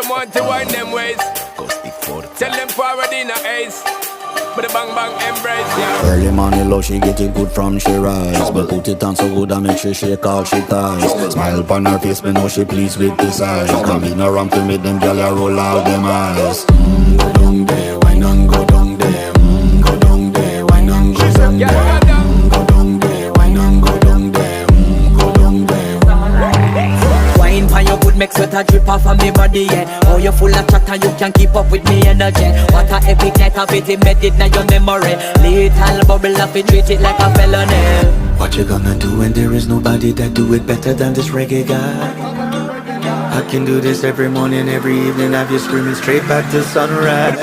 Them want to wind them ways. Tell them forward in a ace. But the bang bang embrace, yeah. Early morning love, she get it good from she rise. But put it on so good I make she shake all she ties. Smile upon her face, me know she pleased with this eyes. Come in around to make them gyal a roll out them eyes. Go down there, wine and go down there. Go down there, wine and go down there. Go down there, wine and go down there. Go down there. Wine for your good make sweat a drip off of me body, yeah. Oh, you full of chatter, you can keep up with me energy. What a epic night of it, embedded in your memory. Little bubble up, it treat it like a felony. What you gonna do when there is nobody that do it better than this reggae guy? I can do this every morning, every evening, have you screaming straight back to sunrise.